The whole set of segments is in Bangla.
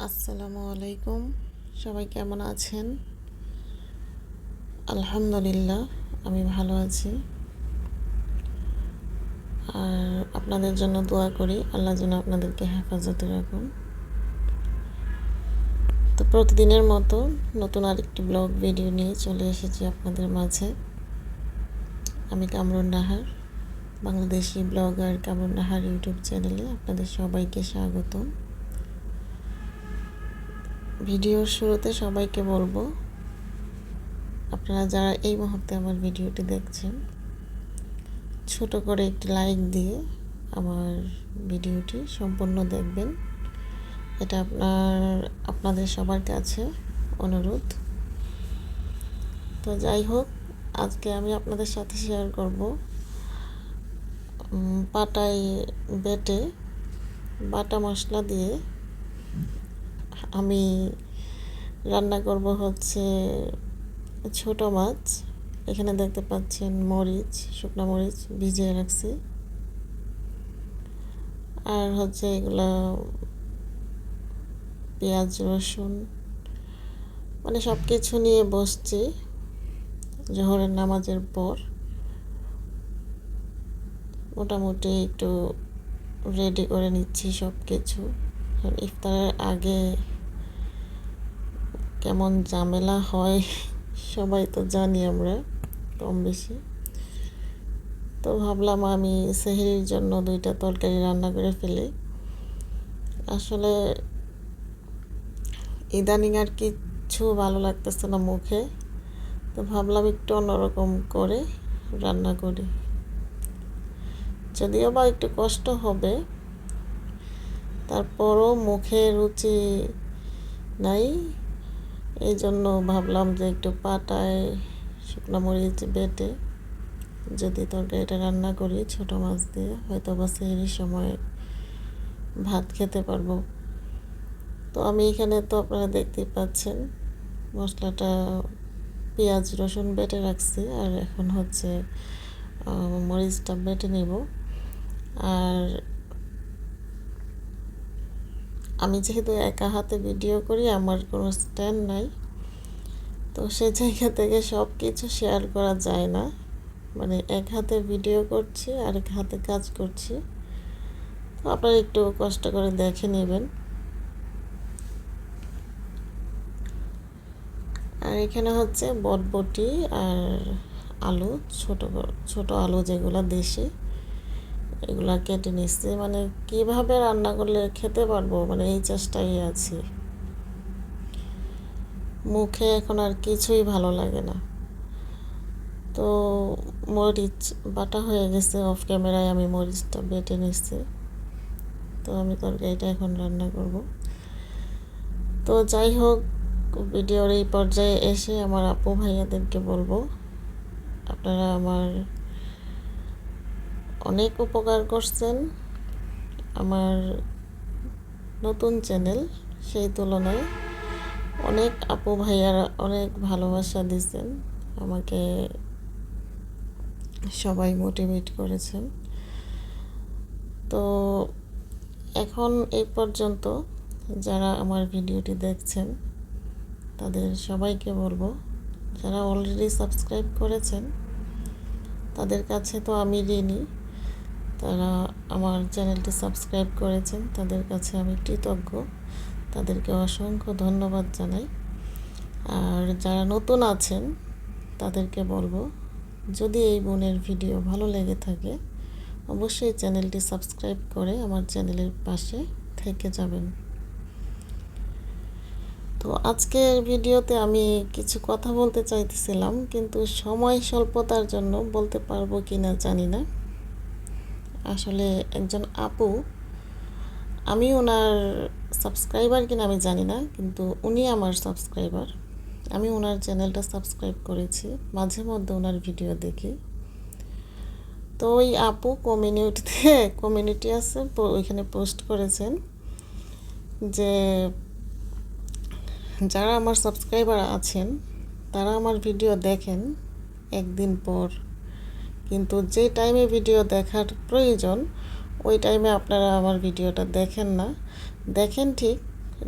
আসসালামু আলাইকুম। সবাই কেমন আছেন? আলহামদুলিল্লাহ, আমি ভালো আছি। আর আপনাদের জন্য দোয়া করি, আল্লাহ যেন আপনাদেরকে হেফাজতে রাখুন। তো প্রতিদিনের মতো নতুন আরেকটি ব্লগ ভিডিও নিয়ে চলে এসেছি আপনাদের মাঝে। আমি কামরুন নাহার, বাংলাদেশি ব্লগার কামরুন নাহার ইউটিউব চ্যানেলে আপনাদের সবাইকে স্বাগত। ভিডিওর শুরুতে সবাইকে বলবো, আপনারা যারা এই মুহূর্তে আমার ভিডিওটি দেখছেন, ছোট করে একটি লাইক দিয়ে আমার ভিডিওটি সম্পূর্ণ দেখবেন। এটা আপনাদের সবার কাছে অনুরোধ। তো যাই হোক, আজকে আমি আপনাদের সাথে শেয়ার করব পাটায় বেটে বাটা মশলা দিয়ে আমি রান্না করব হচ্ছে ছোট মাছ। এখানে দেখতে পাচ্ছেন মরিচ, শুকনো মরিচ ভিজিয়ে রাখছি। আর হচ্ছে এগুলা পেঁয়াজ, রসুন, মানে সব কিছু নিয়ে বসছি জোহরের নামাজের পর। মোটামুটি একটু রেডি করে নিচ্ছি সব কিছু। ইফতারের আগে কেমন ঝামেলা হয় সবাই তো জানি আমরা কম বেশি। তো ভাবলাম আমি সেহরির জন্য 2টা তরকারি রান্না করে ফেলি। আসলে ইদানিং আর কিচ্ছু ভালো লাগতেছে না মুখে, তো ভাবলাম একটু অন্যরকম করে রান্না করি। যদিও বা একটু কষ্ট হবে, তারপরও মুখে রুচি নাই, এই জন্য ভাবলাম যে একটু পাটায় শুকনো মরিচ বেটে যদি তরকারিটা রান্না করি ছোট মাছ দিয়ে, হয়তো বা সেহরির সময় ভাত খেতে পারবো। তো আমি এখানে তো আপনারা দেখতেই পাচ্ছেন মশলাটা পেঁয়াজ রসুন বেটে রাখছি, আর এখন হচ্ছে মরিচটা বেটে নেব। আর আমি যেহেতু একা হাতে ভিডিও করি, আমার কোনো স্ট্যান্ড নাই, তো সেই জায়গা থেকে সব কিছু শেয়ার করা যায় না। মানে এক হাতে ভিডিও করছি আর এক হাতে কাজ করছি, তো আপনারা একটু কষ্ট করে দেখে নেবেন। আর এখানে হচ্ছে বটবটি আর আলু, ছোট ছোট আলু যেগুলো দেশি, এগুলা কেটে নিচ্ছি। মানে কিভাবে রান্না করলে খেতে পারবো, মানে এই চেষ্টাই আছি। মুখে এখন আর কিছুই ভালো লাগে না। তো মরিচ বাটা হয়ে গেছে, অফ ক্যামেরায় আমি মরিচটা বেটে নিচ্ছি। তো আমি তরকারিটা এখন রান্না করব। তো যাই হোক, ভিডিওর এই পর্যায়ে এসে আমার আপু ভাইয়াদেরকে বলবো, আপনারা আমার অনেক উপকার করছেন। আমার নতুন চ্যানেল, সেই তুলনায় অনেক আপু ভাইয়ারা অনেক ভালোবাসা দিয়েছেন আমাকে, সবাই মোটিভেট করেছেন। তো এখন এই পর্যন্ত যারা আমার ভিডিওটি দেখছেন তাদের সবাইকে বলবো, যারা অলরেডি সাবস্ক্রাইব করেছেন তাদের কাছে তো আমি ঋণী। তারা আমার চ্যানেলটি সাবস্ক্রাইব করেছেন, তাদের কাছে আমি কৃতজ্ঞ, তাদেরকে অসংখ্য ধন্যবাদ জানাই। আর যারা নতুন আছেন তাদেরকে বলবো, যদি এই বোনের ভিডিও ভালো লেগে থাকে অবশ্যই চ্যানেলটি সাবস্ক্রাইব করে আমার চ্যানেলের পাশে থেকে যাবেন। তো আজকের ভিডিওতে আমি কিছু কথা বলতে চাইতেছিলাম, কিন্তু সময় স্বল্পতার জন্য বলতে পারবো কিনা জানি না। আসলে একজন আপু, আমি ওনার সাবস্ক্রাইবার কিনা আমি জানি না, কিন্তু উনি আমার সাবস্ক্রাইবার। আমি ওনার চ্যানেলটা সাবস্ক্রাইব করেছি, মাঝে মধ্যে ওনার ভিডিও দেখি। তো ওই আপু কমিউনিটি আছে, ওইখানে পোস্ট করেছেন যে যারা আমার সাবস্ক্রাইবার আছেন তারা আমার ভিডিও দেখেন একদিন পর, কিন্তু যে টাইমে ভিডিও দেখার প্রয়োজন ওই টাইমে আপনারা আমার ভিডিওটা দেখেন না। দেখেন ঠিক,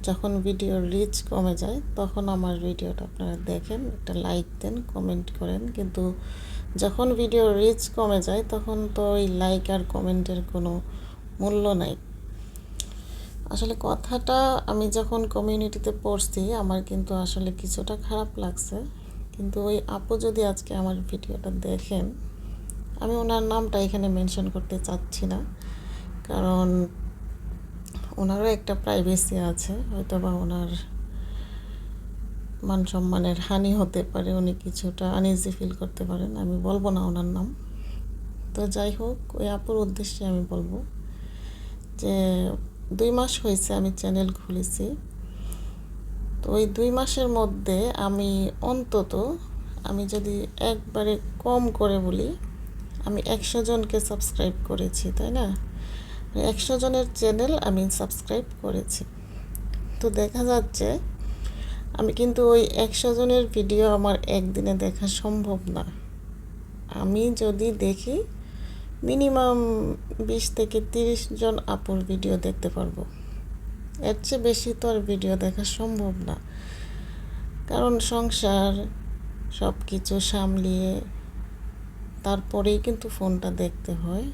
যখন ভিডিওর রিচ কমে যায় তখন আমার ভিডিওটা আপনারা দেখেন, একটা লাইক দেন, কমেন্ট করেন। কিন্তু যখন ভিডিওর রিচ কমে যায় তখন তো ওই লাইক আর কমেন্টের কোনো মূল্য নাই। আসলে কথাটা আমি যখন কমিউনিটিতে পড়ছি আমার কিন্তু আসলে কিছুটা খারাপ লাগছে। কিন্তু ওই আপু যদি আজকে আমার ভিডিওটা দেখেন, আমি ওনার নামটা এখানে মেনশন করতে চাচ্ছি না, কারণ ওনারও একটা প্রাইভেসি আছে, হয়তো বা ওনার মান সম্মানের হানি হতে পারে, উনি কিছুটা আনইজি ফিল করতে পারেন, আমি বলবো না ওনার নাম। তো যাই হোক, ওই আপুর উদ্দেশ্যে আমি বলবো যে 2 মাস হয়েছে আমি চ্যানেল খুলেছি। তো ওই 2 মাসের মধ্যে আমি অন্তত, আমি যদি একবারে কম করে বলি, আমি 100 জনকে সাবস্ক্রাইব করেছি, তাই না? 100 জনের চ্যানেল আমি সাবস্ক্রাইব করেছি। তো দেখা যাচ্ছে আমি কিন্তু ওই 100 জনের ভিডিও আমার একদিনে দেখা সম্ভব না। আমি যদি দেখি মিনিমাম 20 থেকে 30 জন আপুর ভিডিও দেখতে পারবো, এর চেয়ে বেশি তো আর ভিডিও দেখা সম্ভব না। কারণ সংসার সব কিছু সামলিয়ে তারপরেই কিন্তু ফোনটা দেখতে হয়।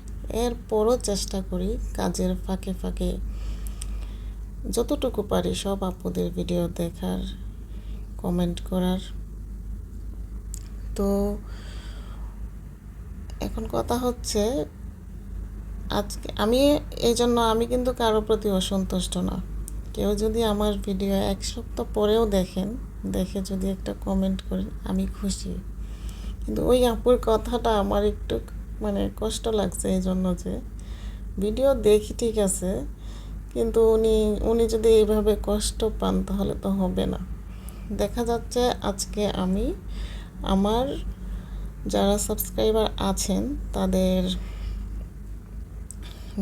এরপরও চেষ্টা করি কাজের ফাঁকে ফাঁকে যতটুকু পারি সব আপুদের ভিডিও দেখার, কমেন্ট করার। তো এখন কথা হচ্ছে, আজকে আমি এই জন্য আমি কিন্তু কারোর প্রতি অসন্তুষ্ট না। কেউ যদি আমার ভিডিও 1 সপ্তাহ পরেও দেখেন, দেখে যদি একটা কমেন্ট করেন, আমি খুশি। কিন্তু ওই আপুর কথাটা আমার একটু মানে কষ্ট লাগছে, এই জন্য যে ভিডিও দেখি ঠিক আছে, কিন্তু উনি যদি এইভাবে কষ্ট পান তাহলে তো হবে না। দেখা যাচ্ছে আজকে আমি আমার যারা সাবস্ক্রাইবার আছেন তাদের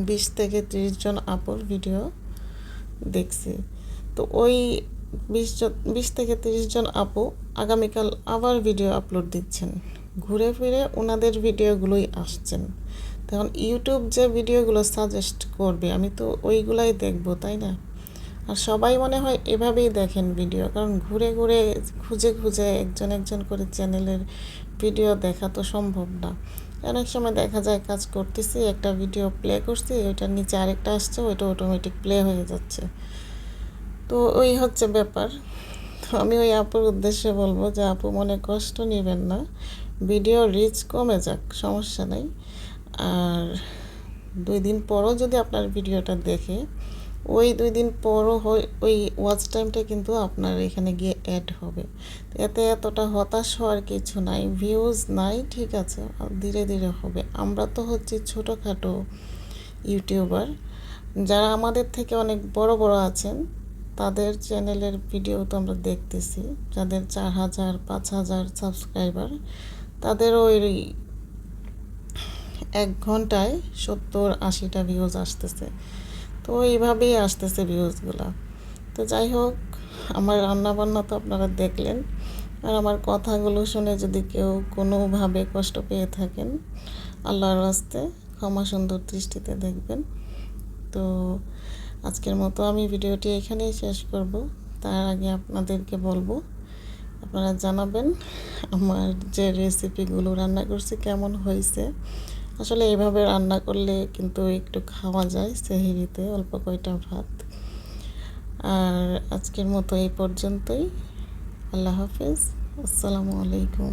20 থেকে 30 জন আপুর ভিডিও দেখছি। তো ওই 20 থেকে 30 জন আপু আগামীকাল আবার ভিডিও আপলোড দিচ্ছেন, ঘুরে ফিরে ওনাদের ভিডিওগুলোই আসছেন। তখন ইউটিউব যে ভিডিওগুলো সাজেস্ট করবে আমি তো ওইগুলাই দেখবো, তাই না? আর সবাই মনে হয় এভাবেই দেখেন ভিডিও, কারণ ঘুরে ঘুরে খুঁজে খুঁজে একজন করে চ্যানেলের ভিডিও দেখা তো সম্ভব না। অনেক সময় দেখা যায় কাজ করতেছি, একটা ভিডিও প্লে করছি, ওইটার নিচে আরেকটা আসছে, ওইটা অটোমেটিক প্লে হয়ে যাচ্ছে। তো ওই হচ্ছে ব্যাপার। তো আমি ওই আপুর উদ্দেশ্যে বলবো যে আপু মনে কষ্ট নেবেন না, ভিডিও রিচ কমে যাক, সমস্যা নেই। আর 2 দিন পরও যদি আপনার ভিডিওটা দেখে, ওই 2 দিন পরও ওই ওয়াচ টাইমটা কিন্তু আপনার এখানে গিয়ে অ্যাড হবে। এতে এতটা হতাশ হওয়ার কিছু নাই। ভিউজ নাই, ঠিক আছে, ধীরে ধীরে হবে। আমরা তো হচ্ছি ছোটোখাটো ইউটিউবার, যারা আমাদের থেকে অনেক বড় বড় আছেন তাদের চ্যানেলের ভিডিও তো আমরা দেখতেছি, যাদের 4000 5000 সাবস্ক্রাইবার, তাদের ওই 1 ঘন্টায় 70-80টা ভিউজ আসতেছে। তো এইভাবেই আসতেছে ভিউজগুলো। তো যাই হোক, আমার রান্নাবান্না তো আপনারা দেখলেন, আর আমার কথাগুলো শুনে যদি কেউ কোনোভাবে কষ্ট পেয়ে থাকেন, আল্লাহর রাস্তে ক্ষমা সুন্দর দৃষ্টিতে দেখবেন। তো আজকের মতো আমি ভিডিওটি এখানেই শেষ করব। তার আগে আপনাদেরকে বলবো, আপনারা জানাবেন আমার যে রেসিপিগুলো রান্না করছি কেমন হয়েছে। আসলে এইভাবে রান্না করলে কিন্তু একটু খাওয়া যায় সেহরিতে, অল্প কয়টা ভাত। আর আজকের মতো এই পর্যন্তই। আল্লাহ হাফেজ, আসসালামু আলাইকুম।